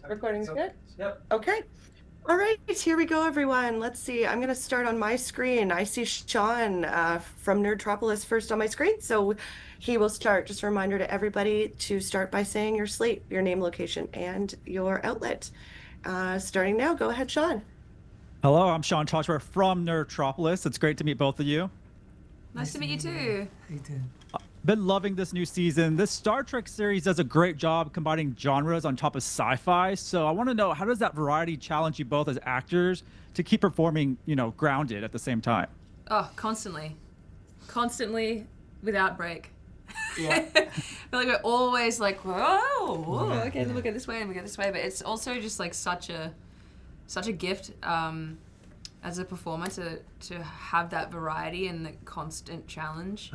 Recording's good? Yep. Okay. All right, here we go, everyone. Let's see. I'm going to start on my screen. I see Sean from Nerdtropolis first on my screen, so he will start. Just a reminder to everybody to start by saying your slate, your name, location, and your outlet. Starting now, go ahead, Sean. Hello, I'm Sean Toshwer from Nerdtropolis. It's great to meet both of you. Nice to meet you too. How you doing? Been loving this new season. This Star Trek series does a great job combining genres on top of sci-fi. So I want to know, how does that variety challenge you both as actors to keep performing, grounded at the same time? Oh, constantly, without break. Yeah. I feel like we're always like, whoa, okay, we go this way and we go this way. But it's also just like such a gift as a performer to have that variety and the constant challenge.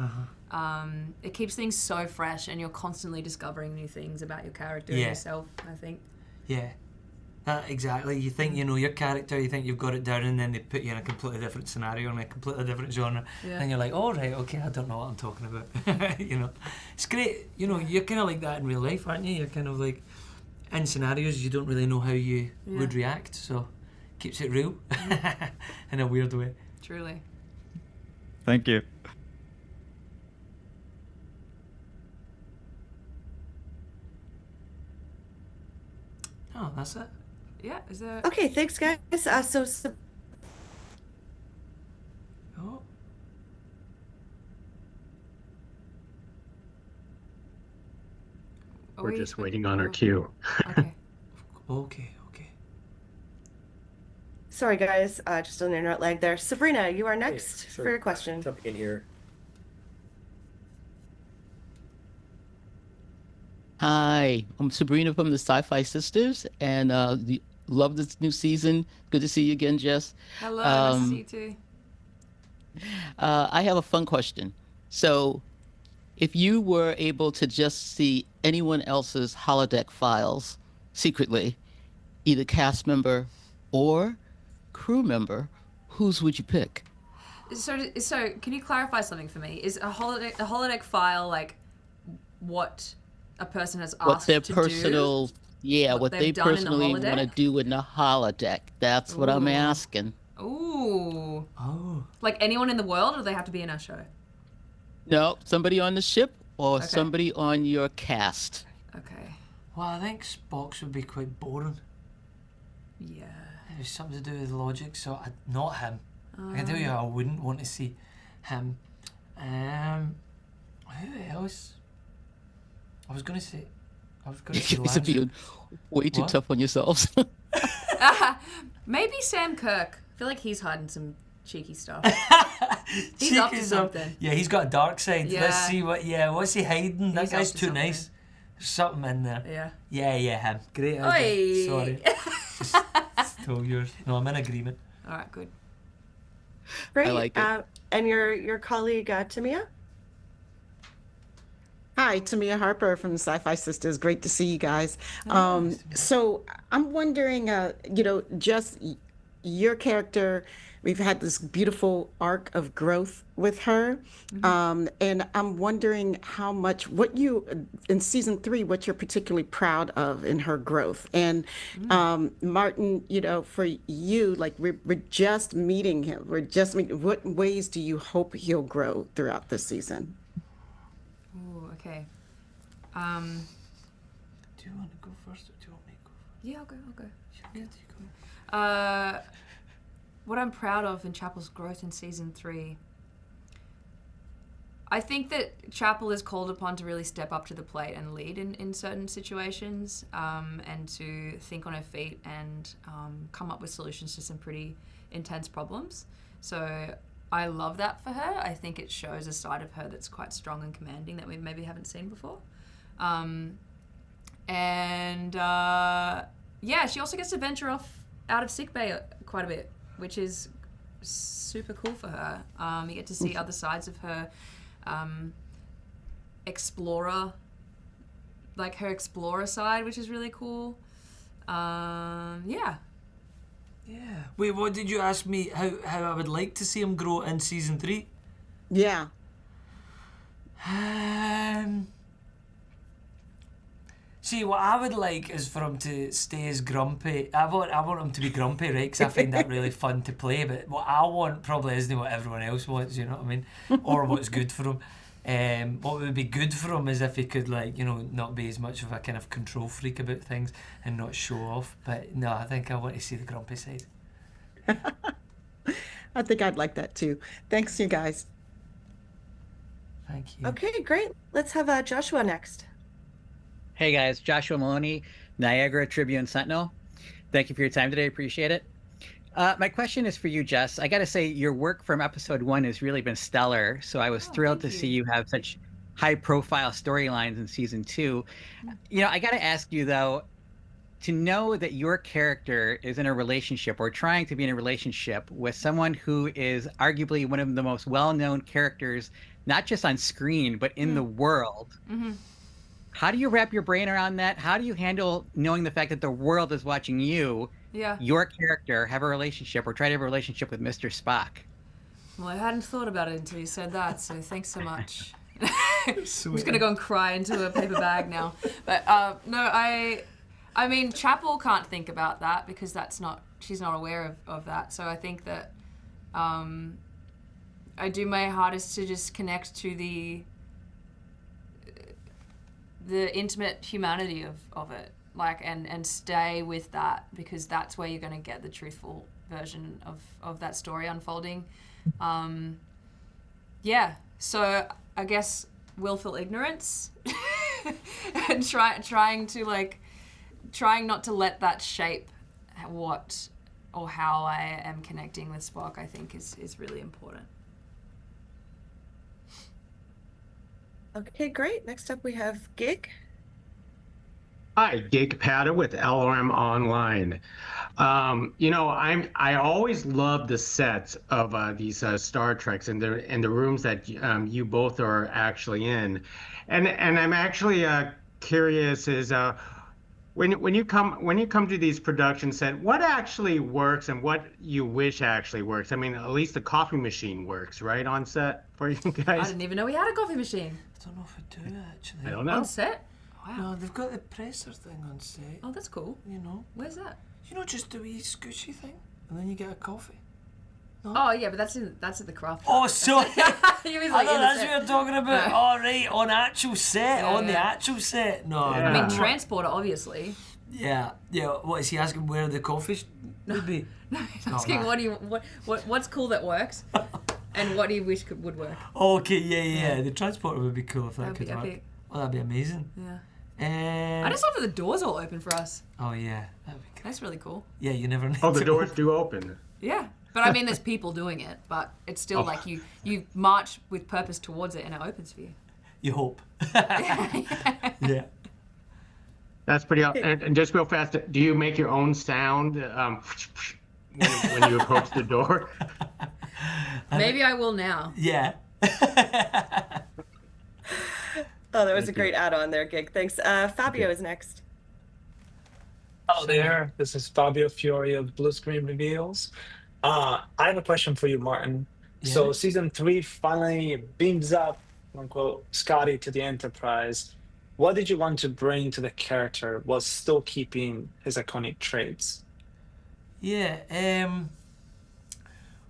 It keeps things so fresh, and you're constantly discovering new things about your character and yourself, I think. Yeah. Exactly. You think you know your character, you think you've got it down, and then they put you in a completely different scenario in a completely different genre, and you're like, "Oh right, okay, I don't know what I'm talking about." It's great. You're kind of like that in real life, aren't you? You're kind of like in scenarios you don't really know how you would react, so keeps it real in a weird way. Truly. Thank you. Oh, that's it. Yeah. Is there? Okay, thanks, guys. Oh. We're just waiting on our cue. Okay. Sorry, guys. Just an internet lag there. Sabrina, you are next for your question. Jumping in here. Hi, I'm Sabrina from the Sci-Fi Sisters, and love this new season. Good to see you again, Jess. Hello, nice to see you too. I have a fun question. So, if you were able to just see anyone else's holodeck files secretly, either cast member or crew member, whose would you pick? So can you clarify something for me? Is a holodeck file like what a person has asked What their to personal, do? what they they've done in the personally want to holodeck? do in the holodeck. That's what I'm asking. Ooh. Oh. Like anyone in the world, or do they have to be in our show? No, somebody on the ship or Okay. somebody on your cast. Okay. Well, I think Spock's would be quite boring. Yeah. It was something to do with logic, so not him. I can tell you, I wouldn't want to see him. Who else? I was gonna say You guys are Lance. being way too What? tough on yourselves. Maybe Sam Kirk. I feel like he's hiding some cheeky stuff. He's up to Cheeky something. Yeah, see a dark side. Yeah. Let's see what's he hiding? That He's guy's up to too something. nice. There's something in there. Yeah. Yeah, him. Great Oi. idea. Sorry. Just stole yours. No, I'm in agreement. All right, good. Great. like it. And your colleague, Tamia? Hi, Tamia Harper from the Sci-Fi Sisters. Great to see you guys. Nice to meet you. So I'm wondering, just your character, we've had this beautiful arc of growth with her. And I'm wondering in season 3, what you're particularly proud of in her growth. And Martin, for you, like we're just meeting him. What ways do you hope he'll grow throughout this season? Ooh, okay. Do you want to go first or do you want me to go first? Yeah, I'll go. You go. What I'm proud of in Chapel's growth in season 3. I think that Chapel is called upon to really step up to the plate and lead in certain situations, and to think on her feet and come up with solutions to some pretty intense problems. So I love that for her. I think it shows a side of her that's quite strong and commanding that we maybe haven't seen before. She also gets to venture off out of sickbay quite a bit, which is super cool for her. You get to see other sides of her, explorer side, which is really cool. Yeah. Wait, what did you ask me? How I would like to see him grow in season 3? Yeah. See, what I would like is for him to stay as grumpy. I want him to be grumpy, right? Because I find that really fun to play. But what I want probably isn't what everyone else wants. You know what I mean? Or what's good for him. What would be good for him is if he could, like, you know, not be as much of a kind of control freak about things and not show off. But no, I think I want to see the grumpy side. I think I'd like that too. Thanks, you guys. Thank you. Okay, great. Let's have Joshua next. Hey guys, Joshua Maloney, Niagara Tribune Sentinel. Thank you for your time today. Appreciate it. My question is for you, Jess. I got to say, your work from episode 1 has really been stellar. So I was thrilled to see you have such high-profile storylines in season 2. You know, I got to ask you though, to know that your character is in a relationship or trying to be in a relationship with someone who is arguably one of the most well-known characters, not just on screen but in the world. How do you wrap your brain around that? How do you handle knowing the fact that the world is watching you, your character, have a relationship or try to have a relationship with Mr. Spock? Well, I hadn't thought about it until you said that, so thanks so much. I'm just going to go and cry into a paper bag now. But no, I mean, Chapel can't think about that because she's not aware of that. So I think that I do my hardest to just connect to the intimate humanity of it, like, and stay with that, because that's where you're going to get the truthful version of that story unfolding. So I guess willful ignorance and trying not to let that shape what or how I am connecting with Spock, I think is really important. Okay, great. Next up we have Gig. Hi, Gig Patta with LRM Online. You know, I always love the sets of these Star Treks and the rooms that you both are actually in, and I'm actually curious is when you come to these production set, what actually works and what you wish actually works. I mean, at least the coffee machine works, right, on set for you guys. I didn't even know we had a coffee machine. I don't know if I do, actually. I don't know. On set? Wow. No, they've got the presser thing on set. Oh, that's cool. You know. Where's that? You know, just the wee scoochy thing, and then you get a coffee. No? Oh yeah, but that's at the craft. Oh, sorry. You was I like, thought in the that's set. what you're talking about. No. All right, on actual set, Yeah, on the yeah. actual set. No, Yeah. I mean, no. transporter, obviously. Yeah. What is he asking? Where the coffee would be? No, he's Not asking that. what's cool that works, and what do you wish would work. Oh, okay, yeah. The transporter would be cool if that That'd could be work. epic. Well, that'd be amazing. Yeah. I I just love that the doors all open for us. Oh yeah, that'd be good. That's really cool. Yeah, you never. Need Oh, the to doors open- do open. Yeah. But I mean, there's people doing it, but it's still Oh. like you march with purpose towards it, and it opens for you. You hope. Yeah. That's pretty. And just real fast, do you make your own sound when you approach the door? Maybe I will now. Yeah. Oh, that was a great add-on there, Gig. Thanks. Fabio is next. Hello there. This is Fabio Fiore of Blue Screen Reveals. I have a question for you, Martin. So Yeah. season 3 finally beams up, quote unquote, Scotty to the Enterprise. What did you want to bring to the character while still keeping his iconic traits? Yeah.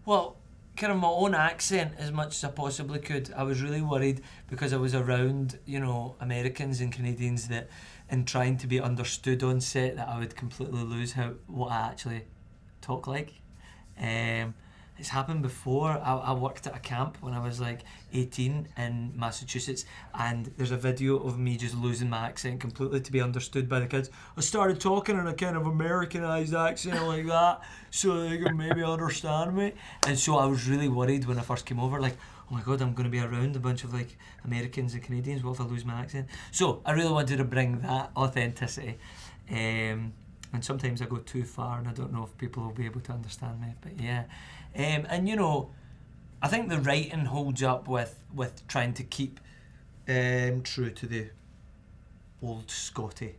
Well, kind of my own accent as much as I possibly could. I was really worried because I was around, you know, Americans and Canadians that, in trying to be understood on set, that I would completely lose what I actually talk like. It's happened before. I worked at a camp when I was like 18 in Massachusetts, and there's a video of me just losing my accent completely to be understood by the kids. I started talking in a kind of Americanized accent like that so they could maybe understand me. And so I was really worried when I first came over, like, oh my god, I'm going to be around a bunch of like Americans and Canadians. What if I lose my accent? So I really wanted to bring that authenticity. And sometimes I go too far and I don't know if people will be able to understand me, but yeah. And you know, I think the writing holds up with trying to keep true to the old Scotty.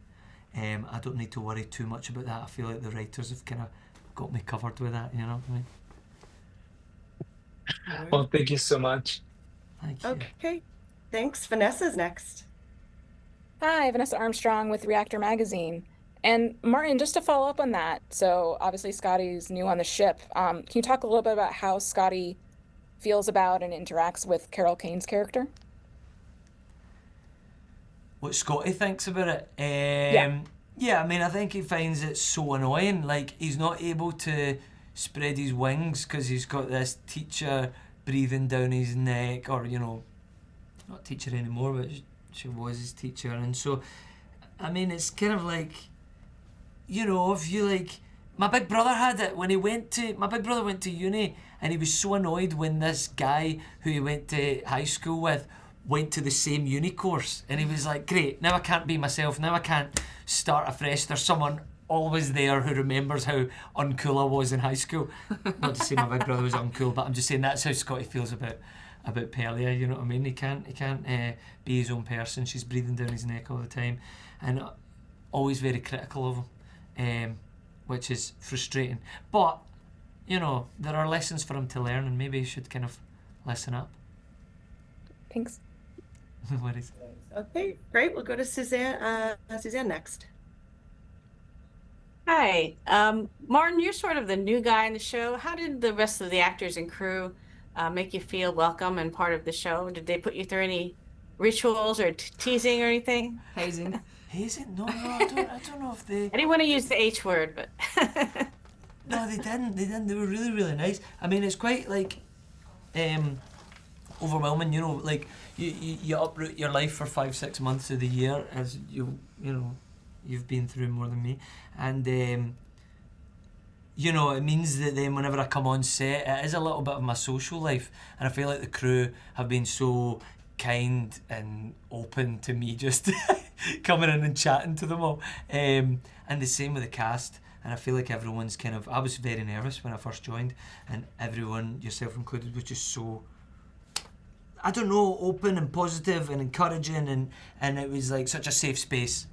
I don't need to worry too much about that. I feel like the writers have kind of got me covered with that, you know what I mean? Well, thank you so much. Thank you. Okay. Thanks. Vanessa's next. Hi, Vanessa Armstrong with Reactor Magazine. And Martin, just to follow up on that, so obviously Scotty's new on the ship. Can you talk a little bit about how Scotty feels about and interacts with Carol Kane's character? What Scotty thinks about it? Yeah. Yeah, I mean, I think he finds it so annoying. Like, he's not able to spread his wings because he's got this teacher breathing down his neck, or, you know, not teacher anymore, but she was his teacher. And so, I mean, it's kind of like, you know, if you like, my big brother had it when my big brother went to uni, and he was so annoyed when this guy who he went to high school with went to the same uni course, and he was like, great, now I can't be myself, now I can't start afresh, there's someone always there who remembers how uncool I was in high school. Not to say my big brother was uncool, but I'm just saying that's how Scotty feels about Pelia, you know what I mean? He can't be his own person. She's breathing down his neck all the time, and always very critical of him, which is frustrating. But, you know, there are lessons for him to learn, and maybe he should kind of listen up. Thanks. No worries. Okay, great. We'll go to Suzanne. Suzanne next. Hi, Martin, you're sort of the new guy in the show. How did the rest of the actors and crew make you feel welcome and part of the show? Did they put you through any rituals or teasing or anything? Hazing. Hazing? No, I don't know if they... I didn't want to use the H word, but... No, they didn't. They were really, really nice. I mean, it's quite, like, overwhelming, you know, like, you uproot your life for 5-6 months of the year, as you know, you've been through more than me, and you know, it means that then whenever I come on set, it is a little bit of my social life, and I feel like the crew have been so kind and open to me just coming in and chatting to them all, and the same with the cast. And I feel like everyone's kind of, I was very nervous when I first joined, and everyone, yourself included, was just so, I don't know, open and positive and encouraging, and it was like such a safe space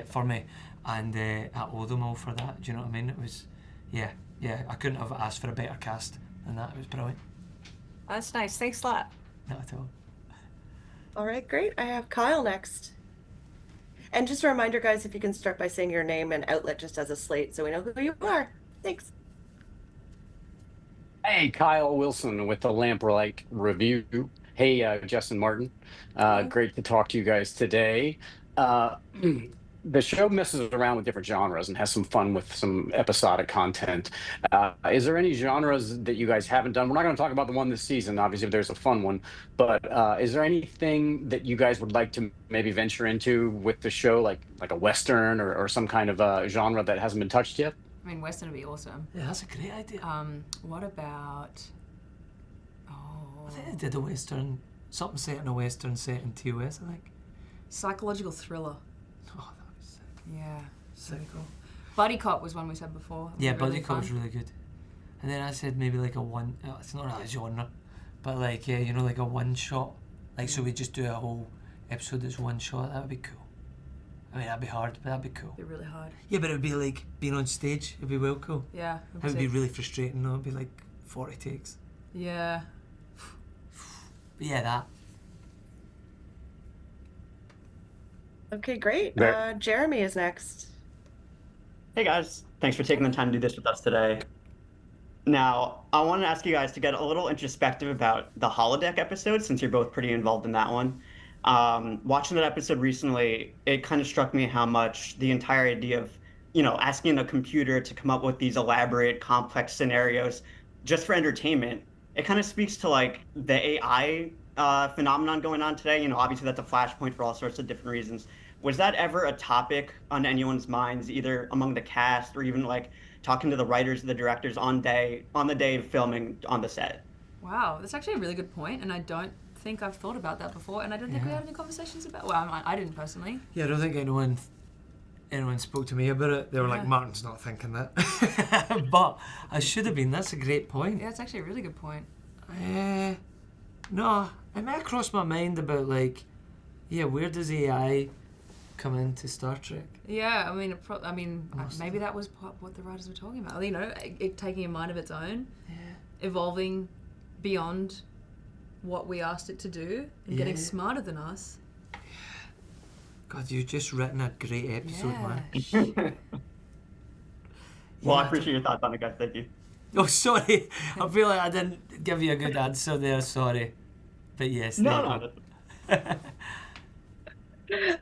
for me, and I owe them all for that. Do you know what I mean? It was, yeah, I couldn't have asked for a better cast than that. It was brilliant. That's nice. Thanks a lot. Not at all. All right, great. I have Kyle next. And just a reminder, guys, if you can start by saying your name and outlet just as a slate so we know who you are. Thanks. Hey, Kyle Wilson with the Lamplight Review. Hey, Jess and Martin. Great to talk to you guys today. The show messes around with different genres and has some fun with some episodic content. Is there any genres that you guys haven't done? We're not going to talk about the one this season, obviously, if there's a fun one. But is there anything that you guys would like to maybe venture into with the show, like a Western or some kind of genre that hasn't been touched yet? I mean, Western would be awesome. Yeah, that's a great idea. What about... I think they did a Western, something set in a Western set in TOS, I think. Psychological thriller. Oh, that was sick. Yeah. Sick. Really cool. Buddy Cop was one we said before. Yeah, Really Buddy Cop was fun. really good. And then I said maybe like a one, it's not really a genre, but like, yeah, you know, like a one shot. Like, so we just do a whole episode that's one shot, that would be cool. I mean, that'd be hard, but that'd be cool. It'd be really hard. Yeah, but it would be like being on stage, it'd be well cool. Yeah. It would be really frustrating though, it'd be like 40 takes. Yeah. But yeah, that. Okay, great. Jeremy is next. Hey guys, thanks for taking the time to do this with us today. Now, I want to ask you guys to get a little introspective about the holodeck episode, since you're both pretty involved in that one. Watching that episode recently, it kind of struck me how much the entire idea of, you know, asking a computer to come up with these elaborate, complex scenarios just for entertainment, it kind of speaks to like the AI phenomenon going on today. You know, obviously that's a flashpoint for all sorts of different reasons. Was that ever a topic on anyone's minds, either among the cast or even like talking to the writers, the directors on the day of filming on the set? Wow, that's actually a really good point, and I don't think I've thought about that before, and I don't think we had any conversations about. Well, I didn't personally. Yeah, I don't think anyone spoke to me about it. They were like, Martin's not thinking that. But I should have been. That's a great point. Yeah, it's actually a really good point. No, it may have crossed my mind about like, yeah, where does AI come into Star Trek? Yeah, I mean, maybe that was what the writers were talking about. You know, it taking a mind of its own, evolving beyond what we asked it to do, and getting smarter than us. God, you've just written a great episode, man. Well, I Yeah, appreciate your thoughts on it, guys. Thank you. Oh, sorry. I feel like I didn't give you a good answer there. Sorry. But yes. No.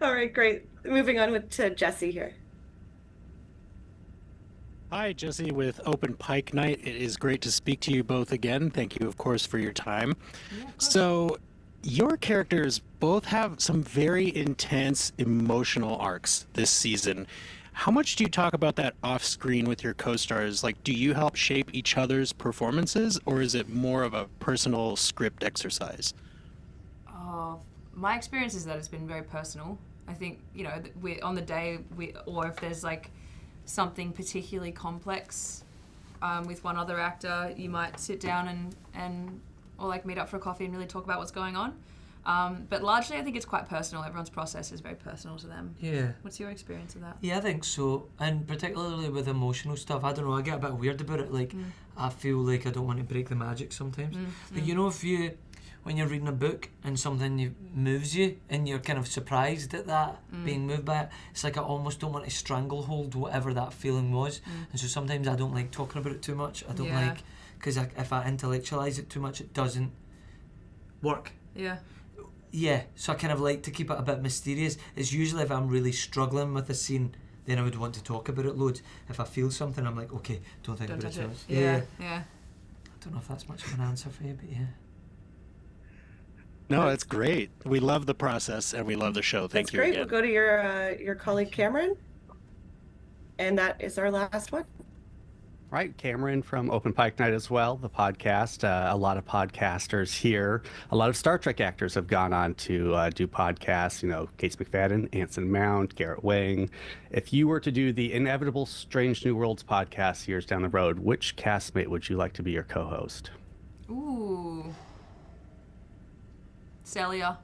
All right, great. Moving on to Jesse here. Hi, Jesse with Open Pike Night. It is great to speak to you both again. Thank you, of course, for your time. So, your characters both have some very intense emotional arcs this season. How much do you talk about that off screen with your co-stars? Like, do you help shape each other's performances, or is it more of a personal script exercise? My experience is that it's been very personal. I think, you know, we on the day, or if there's like something particularly complex with one other actor, you might sit down and or like meet up for a coffee and really talk about what's going on. But largely, I think it's quite personal. Everyone's process is very personal to them. Yeah. What's your experience of that? Yeah, I think so. And particularly with emotional stuff, I don't know, I get a bit weird about it. Like, I feel like I don't want to break the magic sometimes. Like, you know, when you're reading a book and something moves you and you're kind of surprised at that, being moved by it, it's like I almost don't want to stranglehold whatever that feeling was. And so sometimes I don't like talking about it too much. I don't like, because if I intellectualize it too much, it doesn't work. Yeah, so I kind of like to keep it a bit mysterious. It's usually if I'm really struggling with a scene, then I would want to talk about it loads. If I feel something, I'm like, okay, don't think about it too much. Yeah. I don't know if that's much of an answer for you, but yeah. No, it's great. We love the process and we love the show. Thank you Great. again. We'll go to your colleague Cameron, and that is our last one. Right, Cameron from Open Pike Night as well, the podcast. A lot of podcasters here. A lot of Star Trek actors have gone on to do podcasts. You know, Case McFadden, Anson Mount, Garrett Wang. If you were to do the inevitable Strange New Worlds podcast years down the road, which castmate would you like to be your co-host? Ooh. Celia.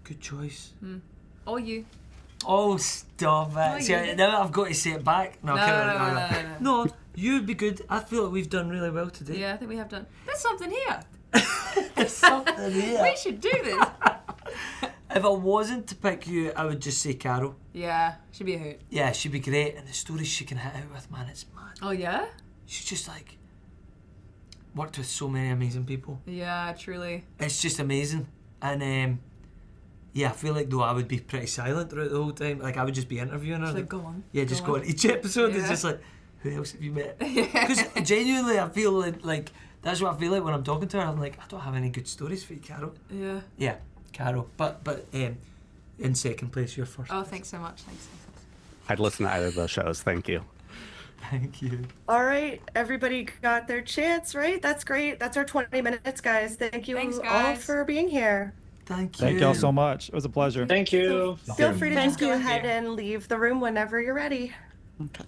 Good choice. Or you. Oh, stop it. See, now I've got to say it back. No, you'd be good. I feel like we've done really well today. Yeah, I think we have done. There's something here. There's something here. We should do this. If I wasn't to pick you, I would just say Carol. Yeah, she'd be a hoot. Yeah, she'd be great. And the stories she can hit out with, man, it's mad. Oh, yeah? She's just like worked with so many amazing people. Yeah, truly. It's just amazing. And yeah, I feel like though I would be pretty silent throughout the whole time. Like I would just be interviewing her. Just like, go on. Yeah, just go on. Each episode is just like, who else have you met? Because genuinely I feel like that's what I feel like when I'm talking to her. I'm like, I don't have any good stories for you, Carol. Yeah. Yeah, Carol. But in second place, you're first. Oh, thanks so much. Thanks. I'd listen to either of those shows. Thank you. Thank you. All right, everybody got their chance, right? That's great. That's our 20 minutes, guys. Thank you all for being here. Thank you. Thank y'all so much. It was a pleasure. Thank you. Feel free to just go ahead and leave the room whenever you're ready. Okay.